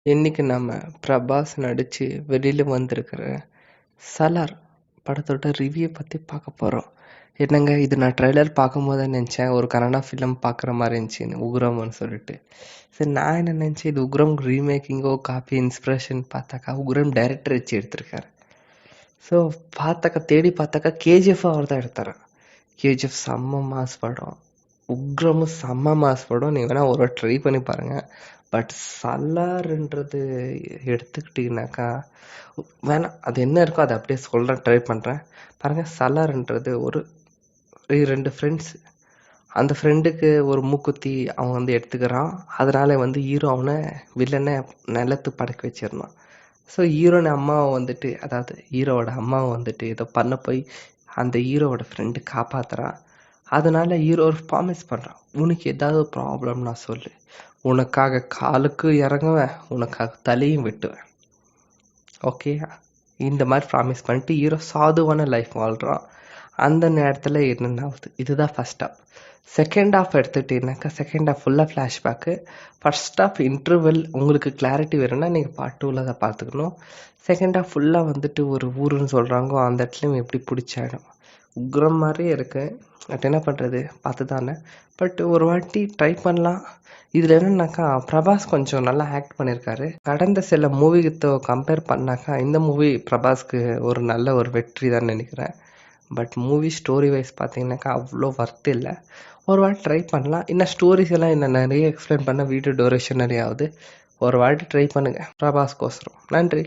இன்னைக்கு நம்ம பிரபாஸ் நடிச்சு வெளியில வந்திருக்கிற சலார் படத்தோட ரிவ்யூ பத்தி பார்க்க போறோம். என்னங்க இது, நான் ட்ரெய்லர் பார்க்கும்போது நினைச்சேன் ஒரு கன்னடா ஃபிலிம் பார்க்குற மாதிரி இருந்துச்சுன்னு, உக்ரம்னு சொல்லிட்டு. சரி, நான் என்ன நினைச்சேன் இது உக்ரம் ரீமேக்கிங்கோ காப்பி இன்ஸ்பிரேஷன் பார்த்தாக்கா உக்ரம் டைரக்டர் வச்சு எடுத்திருக்காரு. ஸோ தேடி பார்த்தாக்கா கேஜிஎஃப் அவர் தான் எடுத்தாரு. கேஜிஎஃப் செம்ம மாஸ் படம், உக்ரமும் செம்ம மாஸ் படம். நீங்கள் வேணால் ஒரு ட்ரை பண்ணி பாருங்கள். பட் சலார்ன்றது எடுத்துக்கிட்டிங்கனாக்கா வேணாம், அது என்ன இருக்கோ அதை அப்படியே சொல்கிறேன், ட்ரை பண்ணுறேன் பாருங்கள். சலார்ன்றது ஒரு 2 ஃப்ரெண்ட்ஸ், அந்த ஃப்ரெண்டுக்கு ஒரு மூக்குத்தி அவன் எடுத்துக்கிறான். அதனால ஹீரோ அவனை வில்லனை நிலத்து படக்க வச்சிடறான். ஸோ ஹீரோட அம்மாவை அதாவது ஹீரோவோட அம்மாவை ஏதோ பண்ண போய் அந்த ஹீரோவோட ஃப்ரெண்டு காப்பாத்துறான். அதனால ஹீரோ ஒரு ப்ராமிஸ் பண்ணுறான், உனக்கு ஏதாவது ப்ராப்ளம்னா சொல்லு, உனக்காக காலுக்கு இறங்குவேன், உனக்காக தலையும் வெட்டுவேன், ஓகே? இந்த மாதிரி ப்ராமிஸ் பண்ணிட்டு ஹீரோ சாதுவான லைஃப் வாழ்கிறான். அந்த நேரத்தில் என்னென்ன ஆகுது, இதுதான் ஃபர்ஸ்ட் ஹாஃப். செகண்ட் ஹாஃப் எடுத்துக்கிட்டீங்கன்னாக்கா செகண்ட் ஹாஃப் ஃபுல்லாக ஃப்ளாஷ்பேக்கு. First half interval. உங்களுக்கு கிளாரிட்டி வேணும்னா நீங்கள் பார்ட் 2ல் அதை பார்த்துக்கணும். செகண்ட் ஹாஃப் ஃபுல்லாக ஒரு ஊருன்னு சொல்கிறாங்க, அந்த இடத்துலையும் எப்படி பிடிச்சாயிடும். உக்ரம் மாதிரியே இருக்கு. பட் என்ன பண்ணுறது, பார்த்து தானே. பட் ஒரு வாட்டி ட்ரை பண்ணலாம். இதில் என்னன்னாக்கா பிரபாஸ் கொஞ்சம் நல்லா ஆக்ட் பண்ணியிருக்காரு. கடந்த சில மூவிக்கு கம்பேர் பண்ணாக்கா இந்த மூவி பிரபாஸ்க்கு ஒரு நல்ல ஒரு வெற்றி தான் நினைக்கிறேன். பட் மூவி ஸ்டோரி வைஸ் பார்த்தீங்கன்னாக்கா அவ்வளோ ஒர்த் இல்லை. ஒரு வாட்டி ட்ரை பண்ணலாம். இன்னும் ஸ்டோரிஸ் எல்லாம் இன்னும் நிறைய எக்ஸ்பிளைன் பண்ண வீடியோ டூரேஷன் நிறைய ஆகுது. ஒரு வாட்டி ட்ரை பண்ணுங்கள் பிரபாஸ்கோசரம். நன்றி.